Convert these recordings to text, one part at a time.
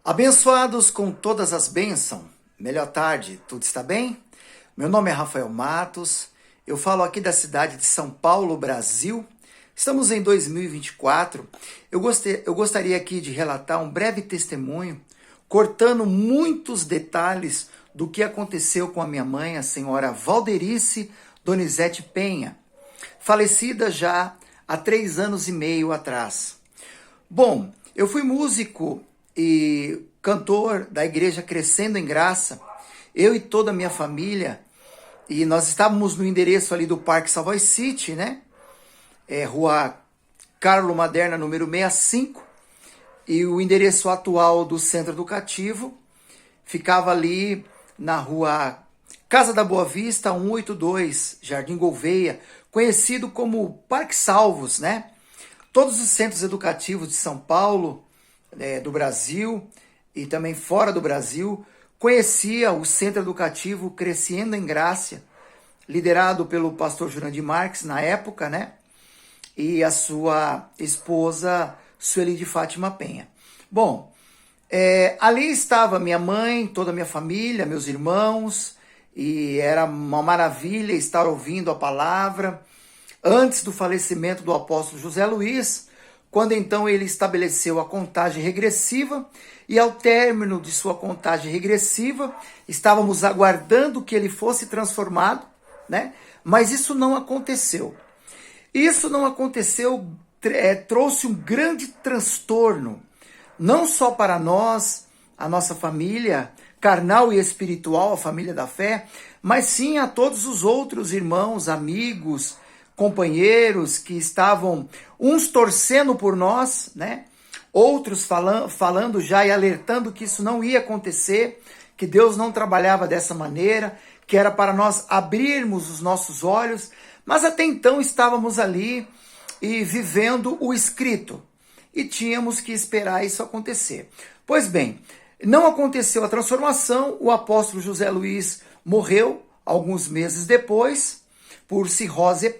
Abençoados com todas as bênçãos, melhor tarde, tudo está bem? Meu nome é Rafael Matos, eu falo aqui da cidade de São Paulo, Brasil. Estamos em 2024. Eu gostaria aqui de relatar um breve testemunho, cortando muitos detalhes do que aconteceu com a minha mãe, a senhora Valderice Donizete Penha, falecida já há 3 anos e meio atrás. Bom, eu fui músico e cantor da igreja Crescendo em Graça, eu e toda a minha família, e nós estávamos no endereço ali do Parque Savoy City, né? Rua Carlo Maderna, número 65, e o endereço atual do Centro Educativo ficava ali na rua Casa da Boa Vista, 182, Jardim Gouveia, conhecido como Parque Salvos, né? Todos os centros educativos de São Paulo, do Brasil e também fora do Brasil, conhecia o Centro Educativo Crescendo em Graça, liderado pelo pastor Jurandir Marques na época, né? E a sua esposa, Sueli de Fátima Penha. Bom, ali estava minha mãe, toda a minha família, meus irmãos, e era uma maravilha estar ouvindo a palavra antes do falecimento do apóstolo José Luiz, quando então ele estabeleceu a contagem regressiva, e ao término de sua contagem regressiva, estávamos aguardando que ele fosse transformado, né? Mas isso não aconteceu. Isso não aconteceu, trouxe um grande transtorno, não só para nós, a nossa família carnal e espiritual, a família da fé, mas sim a todos os outros irmãos, amigos, companheiros que estavam uns torcendo por nós, né? Outros falando já e alertando que isso não ia acontecer, que Deus não trabalhava dessa maneira, que era para nós abrirmos os nossos olhos, mas até então estávamos ali e vivendo o escrito e tínhamos que esperar isso acontecer. Pois bem, não aconteceu a transformação, o apóstolo José Luiz morreu alguns meses depois, por cirrose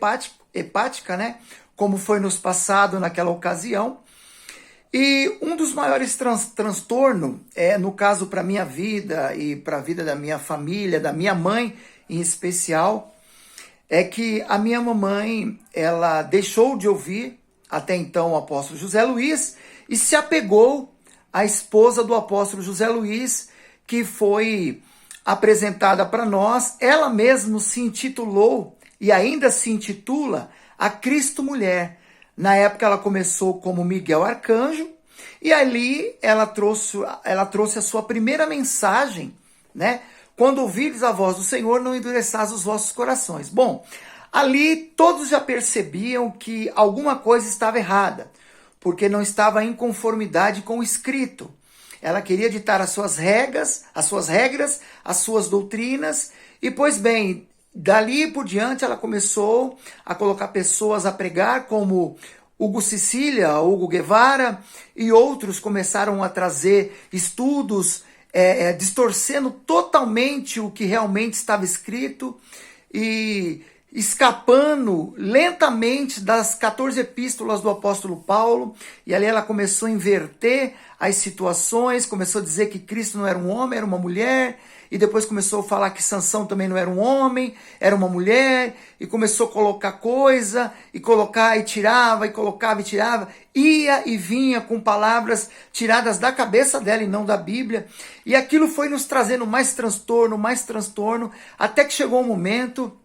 hepática, né? Como foi nos passado naquela ocasião. E um dos maiores transtornos, no caso para a minha vida e para a vida da minha família, da minha mãe em especial, é que a minha mamãe, ela deixou de ouvir até então o apóstolo José Luiz e se apegou à esposa do apóstolo José Luiz, que foi apresentada para nós. Ela mesma se intitulou e ainda se intitula a Cristo Mulher. Na época ela começou como Miguel Arcanjo e ali ela trouxe a sua primeira mensagem, né? Quando ouvires a voz do Senhor, não endureçais os vossos corações. Bom, ali todos já percebiam que alguma coisa estava errada, porque não estava em conformidade com o escrito. Ela queria ditar as suas regras, as suas doutrinas, e pois bem, dali por diante ela começou a colocar pessoas a pregar como Hugo Sicília, Hugo Guevara, e outros começaram a trazer estudos distorcendo totalmente o que realmente estava escrito e escapando lentamente das 14 epístolas do apóstolo Paulo, e ali ela começou a inverter as situações, começou a dizer que Cristo não era um homem, era uma mulher, e depois começou a falar que Sansão também não era um homem, era uma mulher, e começou a colocar coisa, e colocar e tirava, e colocava e tirava, ia e vinha com palavras tiradas da cabeça dela e não da Bíblia, e aquilo foi nos trazendo mais transtorno, até que chegou um momento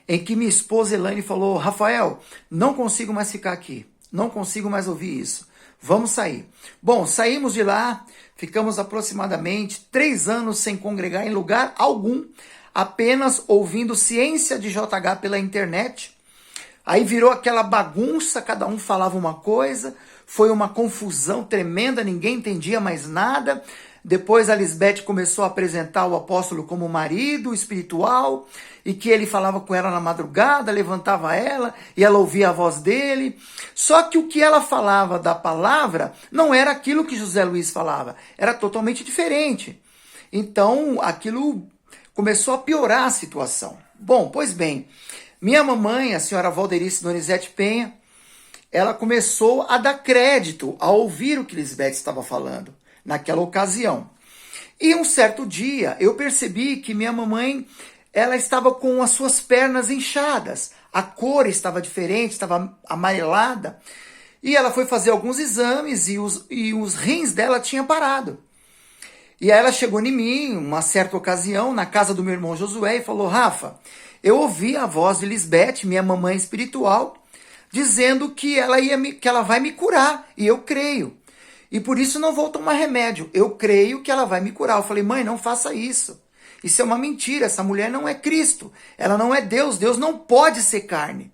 em que minha esposa Elaine falou: Rafael, não consigo mais ficar aqui, não consigo mais ouvir isso, vamos sair. Bom, saímos de lá, ficamos aproximadamente 3 anos sem congregar em lugar algum, apenas ouvindo Ciência de JH pela internet. Aí virou aquela bagunça, cada um falava uma coisa, foi uma confusão tremenda, ninguém entendia mais nada. Depois a Lisbeth começou a apresentar o apóstolo como marido espiritual, e que ele falava com ela na madrugada, levantava ela, e ela ouvia a voz dele. Só que o que ela falava da palavra não era aquilo que José Luiz falava, era totalmente diferente. Então aquilo começou a piorar a situação. Bom, pois bem, minha mamãe, a senhora Valderice Donizete Penha, ela começou a dar crédito, a ouvir o que Lisbeth estava falando. naquela ocasião. E um certo dia eu percebi que minha mamãe, ela estava com as suas pernas inchadas, a cor estava diferente, estava amarelada, e ela foi fazer alguns exames e os rins dela tinham parado. E aí ela chegou em mim, uma certa ocasião, na casa do meu irmão Josué, e falou: Rafa, eu ouvi a voz de Lisbeth, minha mamãe espiritual, dizendo que ela vai me curar, e eu creio. E por isso não vou tomar remédio, eu creio que ela vai me curar. Eu falei: mãe, não faça isso. Isso é uma mentira, essa mulher não é Cristo, ela não é Deus, Deus não pode ser carne.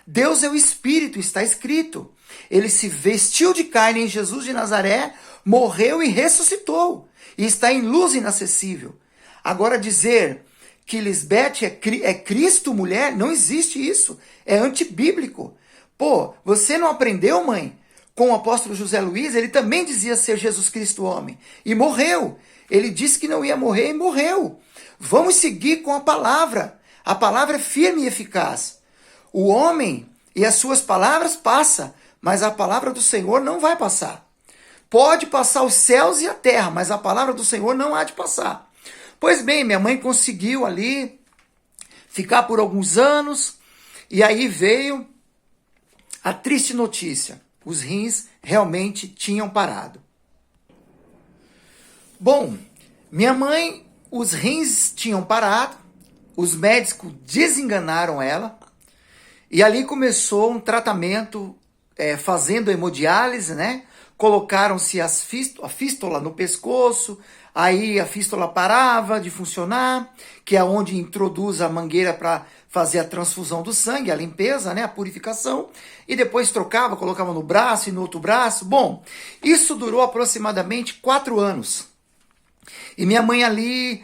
Deus é o Espírito, está escrito. Ele se vestiu de carne em Jesus de Nazaré, morreu e ressuscitou. E está em luz inacessível. Agora dizer que Lisbeth é Cristo, mulher, não existe isso. É antibíblico. Pô, você não aprendeu, mãe? Com o apóstolo José Luiz, ele também dizia ser Jesus Cristo homem. E morreu. Ele disse que não ia morrer e morreu. Vamos seguir com a palavra. A palavra é firme e eficaz. O homem e as suas palavras passam, mas a palavra do Senhor não vai passar. Pode passar os céus e a terra, mas a palavra do Senhor não há de passar. Pois bem, minha mãe conseguiu ali ficar por alguns anos, e aí veio a triste notícia. Os rins realmente tinham parado. Bom, minha mãe, os rins tinham parado, os médicos desenganaram ela, e ali começou um tratamento fazendo hemodiálise, né? Colocaram-se a fístula no pescoço, aí a fístula parava de funcionar, que é onde introduz a mangueira para fazer a transfusão do sangue, a limpeza, né, a purificação, e depois trocava, colocava no braço e no outro braço. Bom, isso durou aproximadamente 4 anos. E minha mãe ali,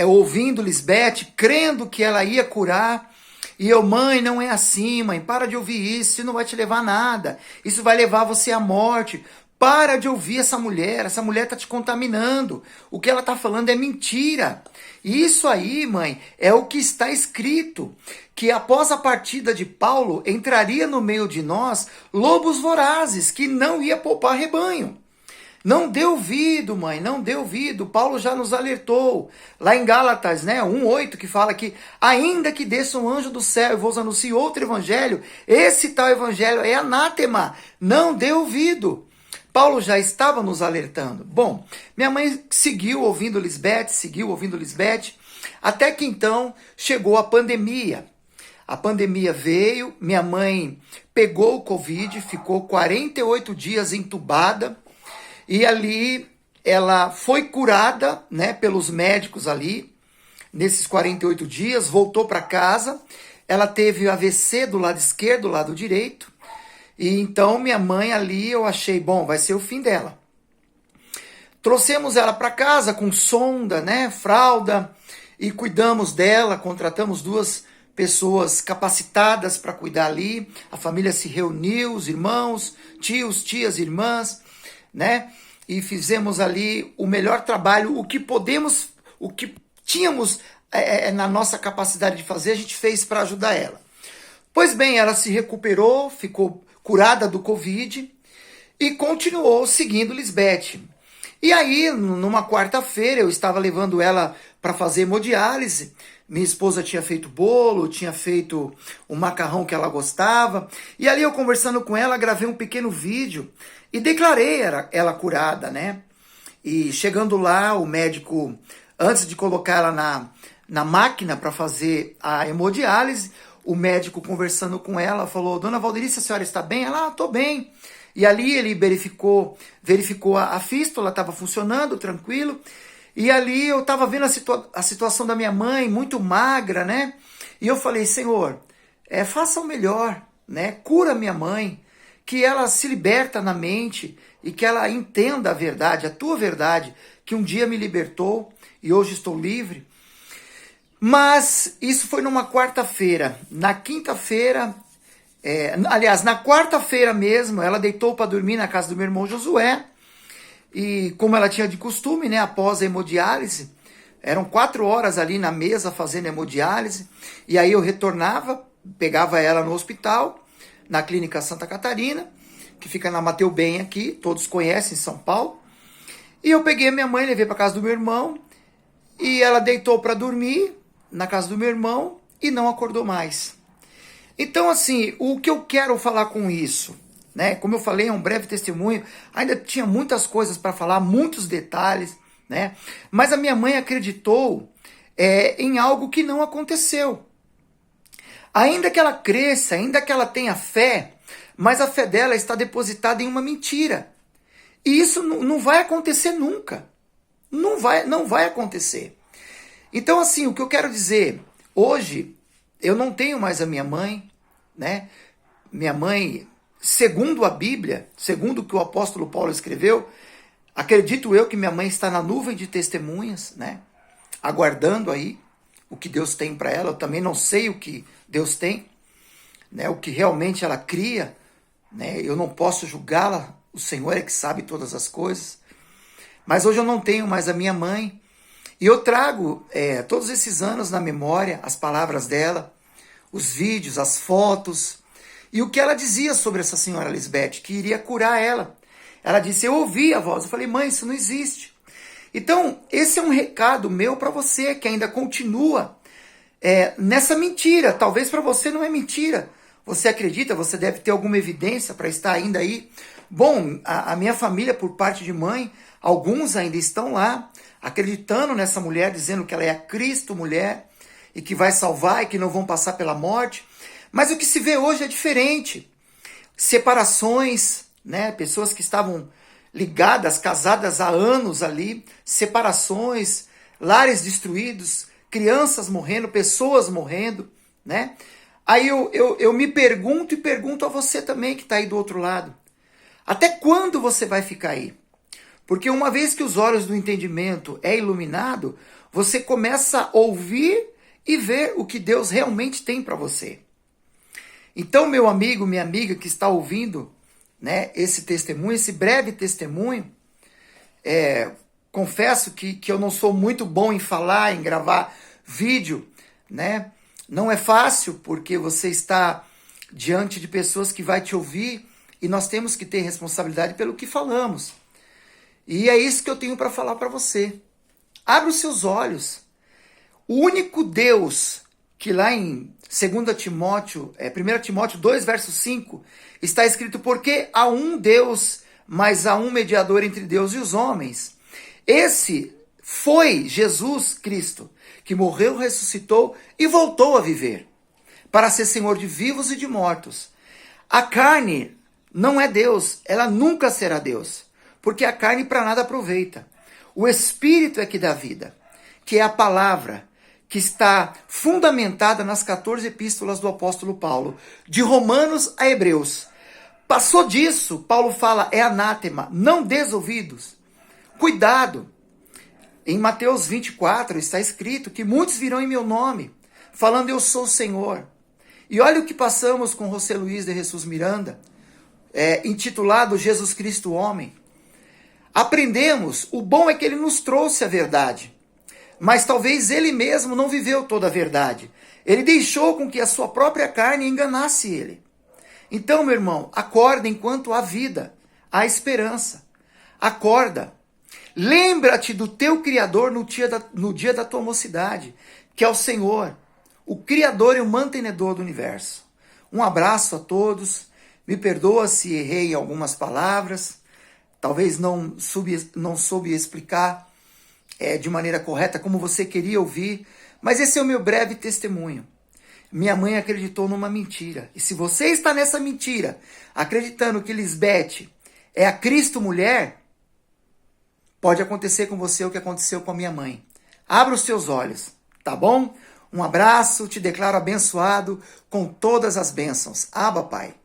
ouvindo Lisbeth, crendo que ela ia curar, e eu: mãe, não é assim, mãe, para de ouvir isso não vai te levar a nada, isso vai levar você à morte. Para de ouvir essa mulher está te contaminando. O que ela está falando é mentira. E isso aí, mãe, é o que está escrito, que após a partida de Paulo, entraria no meio de nós lobos vorazes, que não ia poupar rebanho. Não dê ouvido, mãe, não dê ouvido. Paulo já nos alertou. Lá em Gálatas, né, 1:8, que fala que ainda que desça um anjo do céu e vos anuncie outro evangelho, esse tal evangelho é anátema. Não dê ouvido. Paulo já estava nos alertando. Bom, minha mãe seguiu ouvindo Lisbeth, até que então chegou a pandemia. A pandemia veio, minha mãe pegou o Covid, ficou 48 dias entubada, e ali ela foi curada, né, pelos médicos ali, nesses 48 dias, voltou para casa, ela teve AVC do lado esquerdo, do lado direito, e então minha mãe ali, eu achei, bom, vai ser o fim dela. Trouxemos ela para casa com sonda, né, fralda, e cuidamos dela, contratamos 2 pessoas capacitadas para cuidar ali, a família se reuniu, os irmãos, tios, tias, irmãs, né, e fizemos ali o melhor trabalho, o que tínhamos na nossa capacidade de fazer, a gente fez para ajudar ela. Pois bem, ela se recuperou, ficou curada do Covid e continuou seguindo Lisbeth. E aí, numa quarta-feira, eu estava levando ela para fazer hemodiálise. Minha esposa tinha feito bolo, tinha feito um macarrão que ela gostava. E ali eu conversando com ela, gravei um pequeno vídeo e declarei ela curada, né? E chegando lá, o médico, antes de colocar ela na máquina para fazer a hemodiálise, o médico conversando com ela falou: Dona Valderice, a senhora está bem? Ela: estou bem. E ali ele verificou a fístula, estava funcionando, tranquilo. E ali eu estava vendo a situação da minha mãe, muito magra, né? E eu falei: Senhor, faça o melhor, né? Cura minha mãe, que ela se liberta na mente e que ela entenda a verdade, a tua verdade, que um dia me libertou e hoje estou livre. Mas isso foi numa quarta-feira. Na quinta-feira, na quarta-feira mesmo, ela deitou para dormir na casa do meu irmão Josué. E como ela tinha de costume, né, após a hemodiálise, eram 4 horas ali na mesa fazendo hemodiálise. E aí eu retornava, pegava ela no hospital, na Clínica Santa Catarina, que fica na Mateu Bem aqui, todos conhecem, em São Paulo. E eu peguei a minha mãe, levei para casa do meu irmão, e ela deitou para dormir na casa do meu irmão e não acordou mais. Então, assim, o que eu quero falar com isso, né? Como eu falei, é um breve testemunho, ainda tinha muitas coisas para falar, muitos detalhes, né? Mas a minha mãe acreditou em algo que não aconteceu. Ainda que ela cresça, ainda que ela tenha fé, mas a fé dela está depositada em uma mentira. E isso não vai acontecer nunca. Não vai acontecer. Então, assim, o que eu quero dizer, hoje, eu não tenho mais a minha mãe, né? Minha mãe, segundo a Bíblia, segundo o que o apóstolo Paulo escreveu, acredito eu que minha mãe está na nuvem de testemunhas, né? Aguardando aí o que Deus tem para ela. Eu também não sei o que Deus tem, né? O que realmente ela cria, né? Eu não posso julgá-la, o Senhor é que sabe todas as coisas. Mas hoje eu não tenho mais a minha mãe, e eu trago todos esses anos na memória as palavras dela, os vídeos, as fotos, e o que ela dizia sobre essa senhora Lisbeth, que iria curar ela. Ela disse, eu ouvi a voz, eu falei, mãe, isso não existe. Então, esse é um recado meu para você, que ainda continua nessa mentira. Talvez para você não é mentira. Você acredita, você deve ter alguma evidência para estar ainda aí. Bom, a minha família, por parte de mãe, alguns ainda estão lá, acreditando nessa mulher, dizendo que ela é a Cristo mulher, e que vai salvar, e que não vão passar pela morte. Mas o que se vê hoje é diferente. Separações, né? Pessoas que estavam ligadas, casadas há anos ali, separações, lares destruídos, crianças morrendo, pessoas morrendo, né? Aí eu me pergunto e pergunto a você também que está aí do outro lado. Até quando você vai ficar aí? Porque uma vez que os olhos do entendimento é iluminado, você começa a ouvir e ver o que Deus realmente tem para você. Então, meu amigo, minha amiga que está ouvindo, né, esse testemunho, esse breve testemunho, confesso que eu não sou muito bom em falar, em gravar vídeo, né? Não é fácil porque você está diante de pessoas que vai te ouvir e nós temos que ter responsabilidade pelo que falamos. E é isso que eu tenho para falar para você. Abra os seus olhos. O único Deus que lá em 2 Timóteo, 1 Timóteo 2, verso 5, está escrito, porque há um Deus, mas há um mediador entre Deus e os homens. Esse foi Jesus Cristo, que morreu, ressuscitou e voltou a viver, para ser Senhor de vivos e de mortos. A carne não é Deus, ela nunca será Deus, porque a carne para nada aproveita. O Espírito é que dá vida, que é a palavra, que está fundamentada nas 14 epístolas do apóstolo Paulo, de Romanos a Hebreus. Passou disso, Paulo fala, é anátema, não dês ouvidos. Cuidado. Em Mateus 24 está escrito que muitos virão em meu nome, falando eu sou o Senhor. E olha o que passamos com José Luiz de Jesus Miranda, intitulado Jesus Cristo Homem. Aprendemos, o bom é que ele nos trouxe a verdade, mas talvez ele mesmo não viveu toda a verdade. Ele deixou com que a sua própria carne enganasse ele. Então, meu irmão, acorda enquanto há vida, há esperança. Acorda. Lembra-te do teu Criador no dia da tua mocidade, que é o Senhor, o Criador e o mantenedor do universo. Um abraço a todos. Me perdoa se errei em algumas palavras. Talvez não soube explicar de maneira correta como você queria ouvir. Mas esse é o meu breve testemunho. Minha mãe acreditou numa mentira. E se você está nessa mentira, acreditando que Lisbeth é a Cristo mulher, pode acontecer com você o que aconteceu com a minha mãe. Abra os seus olhos, tá bom? Um abraço, te declaro abençoado com todas as bênçãos. Abba, Pai.